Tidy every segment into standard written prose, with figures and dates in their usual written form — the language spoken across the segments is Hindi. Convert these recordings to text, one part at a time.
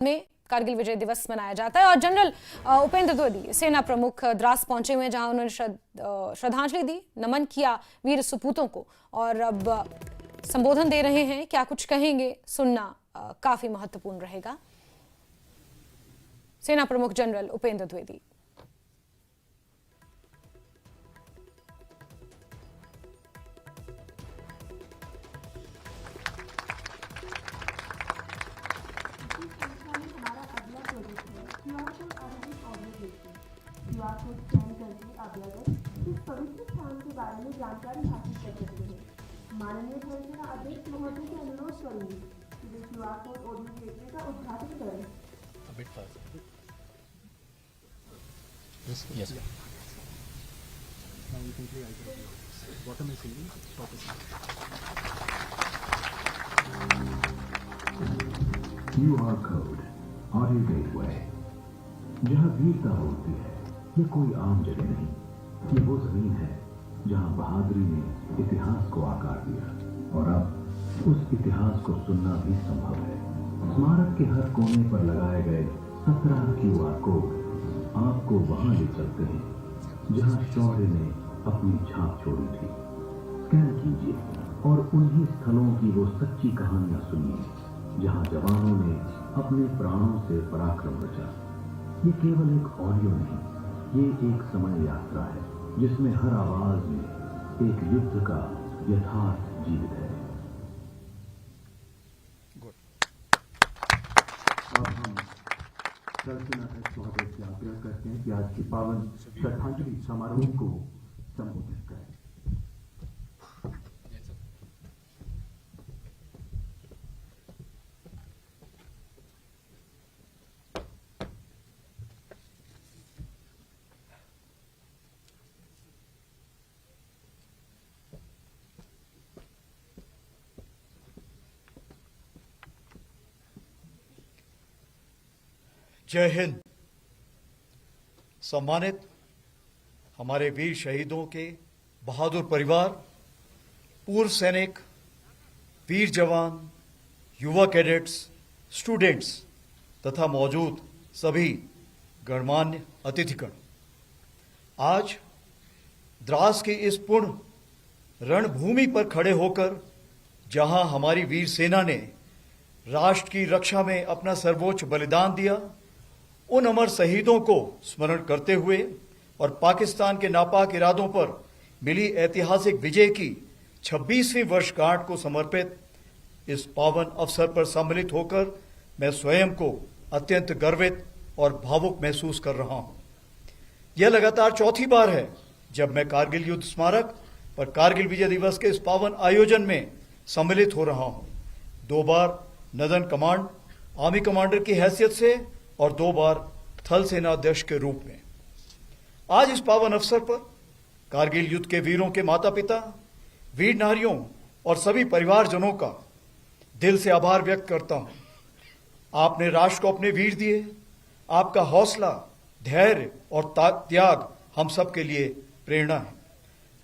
में कारगिल विजय दिवस मनाया जाता है और जनरल उपेंद्र द्विवेदी सेना प्रमुख द्रास पहुंचे हुए हैं, जहां उन्होंने श्रद्धांजलि दी, नमन किया वीर सपूतों को और अब संबोधन दे रहे हैं। क्या कुछ कहेंगे, सुनना काफी महत्वपूर्ण रहेगा। सेना प्रमुख general Upendra Dwivedi. QR code scan करके आप इस पवित्र स्थान के बारे में जानकारी हासिल कर सकते हैं। माननीय थलसेना अध्यक्ष महोदय से अनुरोध करूंगी कि वे क्यूआर कोड ऑडियो गेटवे का उद्घाटन करें। Yes. Now you can play either of yours. Bottom is Hindi, top is Hindi. QR code, audio gateway. जहाँ वीरता होती है, ये कोई आम जगह नहीं, ये वो जमीन है जहाँ बहादुरी ने इतिहास को आकार दिया और अब उस इतिहास को सुनना भी संभव है। स्मारक के हर कोने पर लगाए गए 17 QR कोड आपको वहां ले चलते हैं जहां शौर्य ने अपनी छाप छोड़ी थी। स्कैन कीजिए और उन्हीं स्थलों की वो सच्ची कहानियां सुनिए जहां जवानों ने अपने प्राणों से पराक्रम रचा। ये केवल एक ऑडियो नहीं, ये एक समय यात्रा है जिसमें हर आवाज में एक युद्ध का यथार्थ जीवित है। अब हम थलसेना अध्यक्ष महोदय से आग्रह करते हैं कि आज के पावन श्रद्धांजलि समारोह को संबोधित करें। जय हिंद। सम्मानित हमारे वीर शहीदों के बहादुर परिवार, पूर्व सैनिक, वीर जवान, युवा कैडेट्स, स्टूडेंट्स तथा मौजूद सभी गणमान्य अतिथिगण, आज द्रास की इस पुण्य रणभूमि पर खड़े होकर जहां हमारी वीर सेना ने राष्ट्र की रक्षा में अपना सर्वोच्च बलिदान दिया, उन अमर शहीदों को स्मरण करते हुए और पाकिस्तान के नापाक इरादों पर मिली ऐतिहासिक विजय की 26वीं वर्षगांठ को समर्पित इस पावन अवसर पर सम्मिलित होकर मैं स्वयं को अत्यंत गर्वित और भावुक महसूस कर रहा हूं। यह लगातार चौथी बार है जब मैं कारगिल युद्ध स्मारक पर कारगिल विजय दिवस के इस पावन आयोजन में सम्मिलित हो रहा हूं। 2 बार नदन कमांड आर्मी कमांडर की हैसियत से और 2 बार थल सेना अध्यक्ष के रूप में। आज इस पावन अवसर पर कारगिल युद्ध के वीरों के माता पिता, वीर नारियों और सभी परिवारजनों का दिल से आभार व्यक्त करता हूं। आपने राष्ट्र को अपने वीर दिए। आपका हौसला, धैर्य और त्याग हम सब के लिए प्रेरणा है।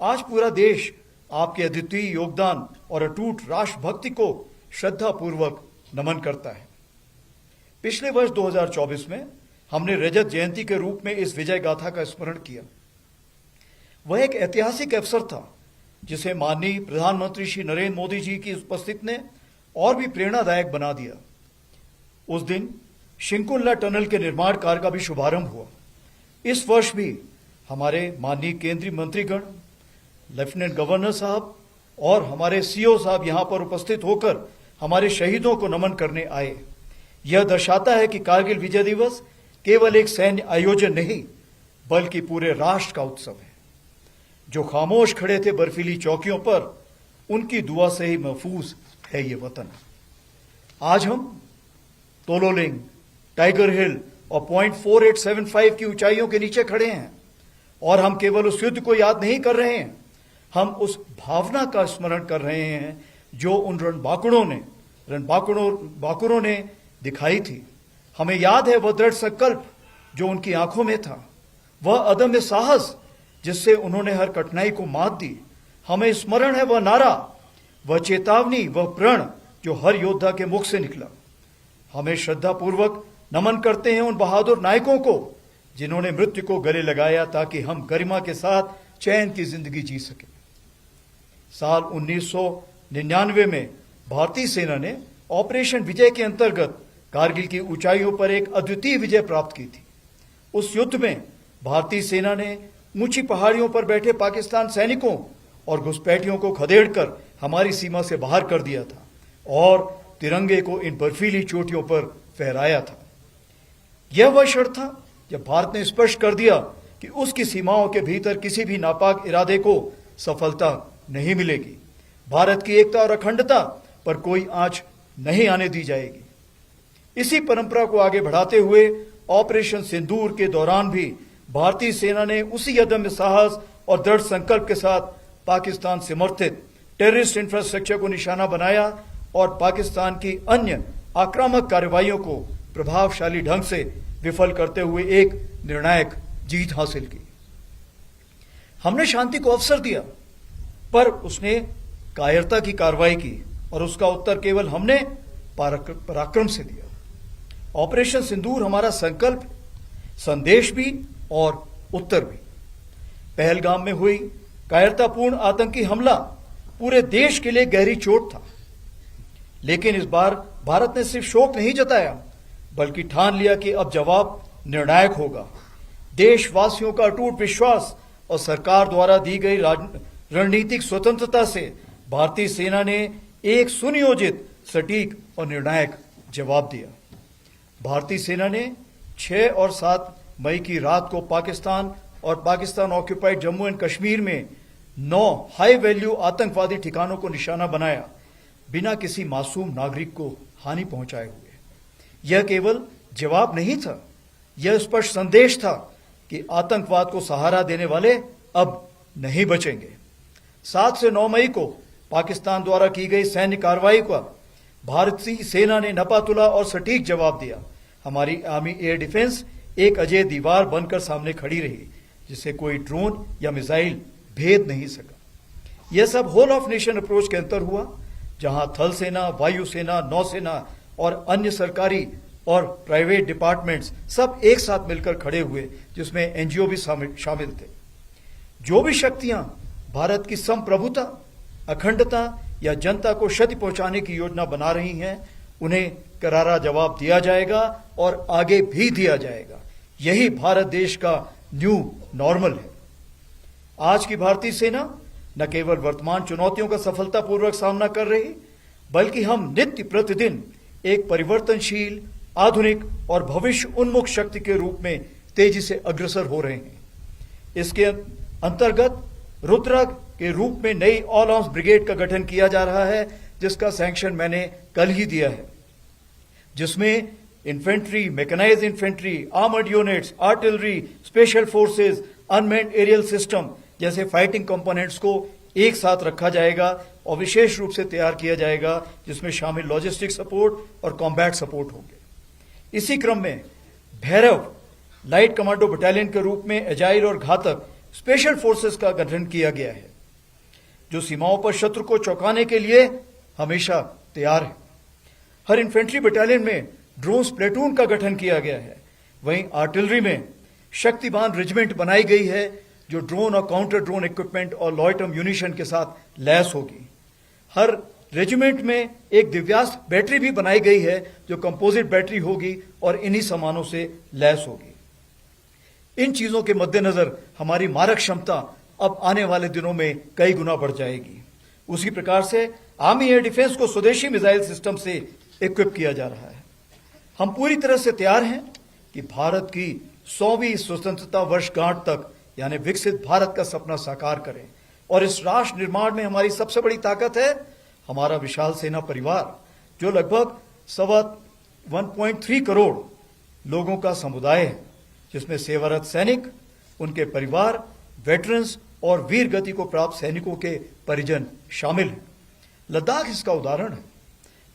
आज पूरा देश आपके अद्वितीय योगदान और अटूट राष्ट्रभक्ति को श्रद्धापूर्वक नमन करता है। पिछले वर्ष 2024 में हमने रजत जयंती के रूप में इस विजय गाथा का स्मरण किया। वह एक ऐतिहासिक अवसर था जिसे माननीय प्रधानमंत्री श्री नरेंद्र मोदी जी की उपस्थिति ने और भी प्रेरणादायक बना दिया। उस दिन शिंकुल्ला टनल के निर्माण कार्य का भी शुभारंभ हुआ। इस वर्ष भी हमारे माननीय केंद्रीय मंत्रीगण, लेफ्टिनेंट गवर्नर साहब और हमारे सीओ साहब यहां पर उपस्थित होकर हमारे शहीदों को नमन करने आए। यह दर्शाता है कि कारगिल विजय दिवस केवल एक सैन्य आयोजन नहीं, बल्कि पूरे राष्ट्र का उत्सव है। जो खामोश खड़े थे बर्फीली चौकियों पर, उनकी दुआ से ही महफूज है ये वतन। आज हम तोलोलिंग, टाइगर हिल और पॉइंट 4875 की ऊंचाइयों के नीचे खड़े हैं और हम केवल उस युद्ध को याद नहीं कर रहे हैं, हम उस भावना का स्मरण कर रहे हैं जो उन रणबांकुरों ने दिखाई थी। हमें याद है वह दृढ़ संकल्प जो उनकी आंखों में था, वह अदम्य साहस जिससे उन्होंने हर कठिनाई को मात दी। हमें स्मरण है वह नारा, वह चेतावनी, वह प्रण जो हर योद्धा के मुख से निकला। हमें श्रद्धापूर्वक नमन करते हैं उन बहादुर नायकों को जिन्होंने मृत्यु को गले लगाया ताकि हम गरिमा के साथ चैन की जिंदगी जी सकें। साल 1999 में भारतीय सेना ने ऑपरेशन विजय के अंतर्गत कारगिल की ऊंचाइयों पर एक अद्वितीय विजय प्राप्त की थी। उस युद्ध में भारतीय सेना ने ऊंची पहाड़ियों पर बैठे पाकिस्तान सैनिकों और घुसपैठियों को खदेड़कर हमारी सीमा से बाहर कर दिया था और तिरंगे को इन बर्फीली चोटियों पर फहराया था। यह वह क्षण था जब भारत ने स्पष्ट कर दिया कि उसकी सीमाओं के भीतर किसी भी नापाक इरादे को सफलता नहीं मिलेगी। भारत की एकता और अखंडता पर कोई आंच नहीं आने दी जाएगी। इसी परंपरा को आगे बढ़ाते हुए ऑपरेशन सिंदूर के दौरान भी भारतीय सेना ने उसी अदम्य साहस और दृढ़ संकल्प के साथ पाकिस्तान समर्थित टेररिस्ट इंफ्रास्ट्रक्चर को निशाना बनाया और पाकिस्तान की अन्य आक्रामक कार्रवाइयों को प्रभावशाली ढंग से विफल करते हुए एक निर्णायक जीत हासिल की। हमने शांति को अवसर दिया, पर उसने कायरता की कार्रवाई की और उसका उत्तर केवल हमने पराक्रम से दिया। ऑपरेशन सिंदूर हमारा संकल्प, संदेश भी और उत्तर भी। पहलगाम में हुई कायरतापूर्ण आतंकी हमला पूरे देश के लिए गहरी चोट था, लेकिन इस बार भारत ने सिर्फ शोक नहीं जताया बल्कि ठान लिया कि अब जवाब निर्णायक होगा। देशवासियों का अटूट विश्वास और सरकार द्वारा दी गई रणनीतिक स्वतंत्रता से भारतीय सेना ने एक सुनियोजित, सटीक और निर्णायक जवाब दिया। भारतीय सेना ने 6 और 7 मई की रात को पाकिस्तान और पाकिस्तान ऑक्यूपाइड जम्मू एंड कश्मीर में 9 हाई वैल्यू आतंकवादी ठिकानों को निशाना बनाया, बिना किसी मासूम नागरिक को हानि पहुंचाए हुए। यह केवल जवाब नहीं था, यह स्पष्ट संदेश था कि आतंकवाद को सहारा देने वाले अब नहीं बचेंगे। 7 से 9 मई को पाकिस्तान द्वारा की गई सैन्य कार्रवाई का भारतीय सेना ने नपातुला और सटीक जवाब दिया। हमारी आर्मी एयर डिफेंस एक अजय दीवार बनकर सामने खड़ी रही, जिसे कोई ड्रोन या मिसाइल भेद नहीं सका। यह सब होल ऑफ नेशन अप्रोच के अंतर हुआ, जहां थल सेना, वायुसेना, नौसेना और अन्य सरकारी और प्राइवेट डिपार्टमेंट्स सब एक साथ मिलकर खड़े हुए, जिसमें एनजीओ भी शामिल थे। जो भी शक्तियां भारत की संप्रभुता, अखंडता या जनता को क्षति पहुंचाने की योजना बना रही हैं, उन्हें करारा जवाब दिया जाएगा और आगे भी दिया जाएगा। यही भारत देश का न्यू नॉर्मल है। आज की भारतीय सेना न केवल वर्तमान चुनौतियों का सफलतापूर्वक सामना कर रही, बल्कि हम नित्य प्रतिदिन एक परिवर्तनशील, आधुनिक और भविष्य उन्मुख शक्ति के रूप में तेजी से अग्रसर हो रहे हैं। इसके अंतर्गत रुद्रक के रूप में नई ऑल आर्म्स ब्रिगेड का गठन किया जा रहा है, जिसका सैंक्शन मैंने कल ही दिया है, जिसमें infantry, mechanised infantry, armoured units, artillery, special forces, unmanned aerial system जैसे फाइटिंग कंपोनेंट्स को एक साथ रखा जाएगा और विशेष रूप से तैयार किया जाएगा, जिसमें शामिल लॉजिस्टिक सपोर्ट और कॉम्बैट सपोर्ट होंगे। इसी क्रम में भैरव लाइट कमांडो बटालियन के रूप में एजाइल और घातक स्पेशल फोर्सेस का गठन किया गया है, जो सीमाओं पर शत्रु को चौंकाने के लिए हमेशा तैयार है। हर इन्फेंट्री बटालियन में ड्रोन प्लेटून का गठन किया गया है। वहीं आर्टिलरी में शक्तिमान रेजिमेंट बनाई गई है, जो ड्रोन और काउंटर ड्रोन इक्विपमेंट और लॉयटर म्यूनिशन के साथ लैस होगी। हर रेजिमेंट में एक दिव्यास्त्र बैटरी भी बनाई गई है, जो कंपोजिट बैटरी होगी और इन्हीं सामानों से लैस होगी। इन चीजों के मद्देनजर हमारी मारक क्षमता अब आने वाले दिनों में कई गुना बढ़ जाएगी। उसी प्रकार से आर्मी एयर डिफेंस को स्वदेशी मिसाइल सिस्टम से इक्विप किया जा रहा है। हम पूरी तरह से तैयार हैं कि भारत की 100वीं स्वतंत्रता वर्षगांठ तक, यानी विकसित भारत का सपना साकार करें। और इस राष्ट्र निर्माण में हमारी सबसे बड़ी ताकत है हमारा विशाल सेना परिवार, जो लगभग 1.3 करोड़ लोगों का समुदाय है, जिसमें सेवारत सैनिक, उनके परिवार, वेटरन्स और वीर गति को प्राप्त सैनिकों के परिजन शामिल हैं। लद्दाख इसका उदाहरण है,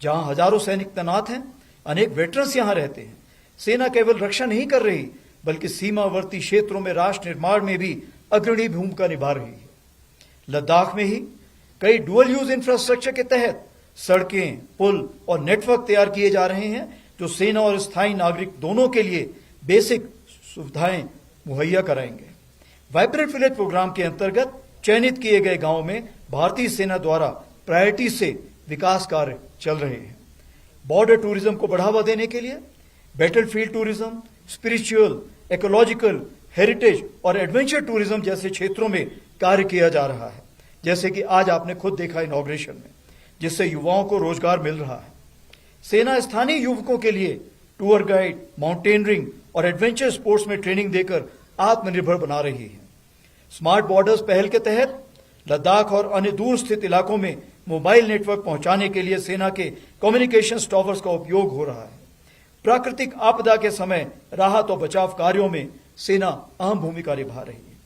जहां हजारों सैनिक तैनात हैं, अनेक वेटरन्स यहां रहते हैं। सेना केवल रक्षा नहीं कर रही, बल्कि सीमावर्ती क्षेत्रों में राष्ट्र निर्माण में भी अग्रणी भूमिका निभा रही है। लद्दाख में ही कई डुअल यूज इंफ्रास्ट्रक्चर के तहत सड़कें, पुल और नेटवर्क तैयार किए जा रहे हैं, जो सेना और स्थायी नागरिक दोनों के लिए बेसिक सुविधाएं मुहैया कराएंगे। वाइब्रेंट विलेज प्रोग्राम के अंतर्गत चयनित किए गए गांवों में भारतीय सेना द्वारा प्रायोरिटी से विकास कार्य चल रहे हैं। बॉर्डर टूरिज्म को बढ़ावा देने के लिए battlefield tourism, spiritual, ecological, heritage और एडवेंचर टूरिज्म जैसे क्षेत्रों में कार्य किया जा रहा है, जैसे कि आज आपने खुद देखा इनॉग्रेशन में, जिससे युवाओं को रोजगार मिल रहा है। सेना स्थानीय युवकों के लिए टूर गाइड, माउंटेनियरिंग और एडवेंचर स्पोर्ट्स में ट्रेनिंग देकर आत्मनिर्भर बना रही है। स्मार्ट बॉर्डर्स पहल के तहत लद्दाख और अन्य दूर स्थित इलाकों में मोबाइल नेटवर्क पहुंचाने के लिए सेना के कम्युनिकेशन टावर्स का उपयोग हो रहा है। प्राकृतिक आपदा के समय राहत और बचाव कार्यों में सेना अहम भूमिका निभा रही है।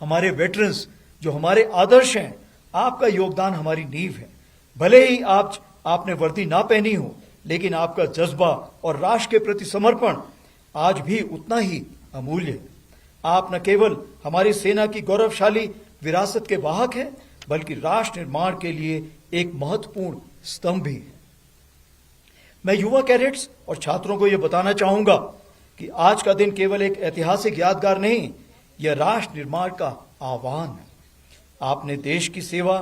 हमारे वेटरन्स जो हमारे आदर्श हैं, आपका योगदान हमारी नींव है। भले ही आपने वर्दी ना पहनी हो, लेकिन आपका जज्बा और राष्ट्र के प्रति समर्पण आज भी उतना ही अमूल्य है। आप न केवल हमारी सेना की गौरवशाली विरासत के वाहक हैं, बल्कि राष्ट्र निर्माण के लिए एक महत्वपूर्ण स्तंभ भी है। मैं युवा कैडेट्स और छात्रों को यह बताना चाहूंगा कि आज का दिन केवल एक ऐतिहासिक यादगार नहीं, यह राष्ट्र निर्माण का आह्वान है। आपने देश की सेवा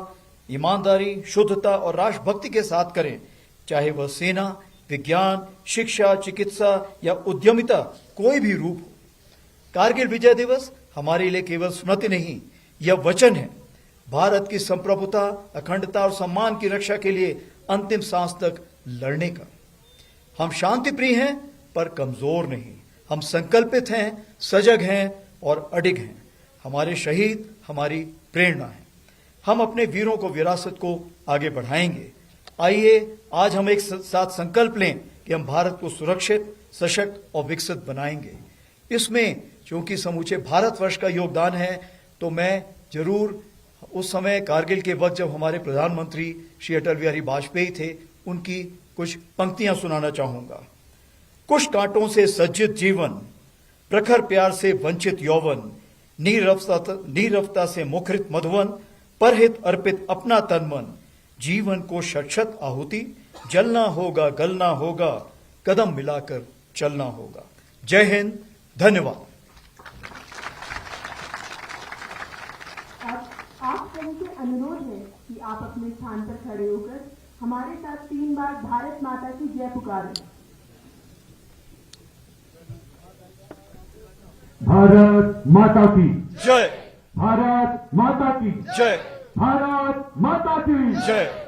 ईमानदारी, शुद्धता और राष्ट्रभक्ति के साथ करें, चाहे वह सेना, विज्ञान, शिक्षा, चिकित्सा या उद्यमिता कोई भी रूप हो। कारगिल विजय दिवस हमारे लिए केवल स्मृति नहीं, यह वचन है भारत की संप्रभुता, अखंडता और सम्मान की रक्षा के लिए अंतिम सांस तक लड़ने का। हम शांति प्रिय हैं पर कमजोर नहीं। हम संकल्पित हैं, सजग हैं और अडिग हैं। हमारे शहीद हमारी प्रेरणा है। हम अपने वीरों को विरासत को आगे बढ़ाएंगे। आइए आज हम एक साथ संकल्प लें कि हम भारत को सुरक्षित, सशक्त और विकसित बनाएंगे। इसमें चूंकि समूचे भारतवर्ष का योगदान है, तो मैं जरूर उस समय कारगिल के वक्त जब हमारे प्रधानमंत्री श्री अटल बिहारी वाजपेयी थे, उनकी कुछ पंक्तियां सुनाना चाहूंगा। कुछ कांटों से सज्जित जीवन, प्रखर प्यार से वंचित यौवन, नीरवता से मुखरित मधुवन, परहित अर्पित अपना तन मन, जीवन को शत आहुति, जलना होगा गलना होगा, कदम मिलाकर चलना होगा। जय हिंद, धन्यवाद। आप सभी से अनुरोध है कि आप अपने स्थान पर खड़े होकर हमारे साथ 3 बार भारत माता की जय पुकारें। भारत माता की जय, भारत माता की जय, भारत माता की जय।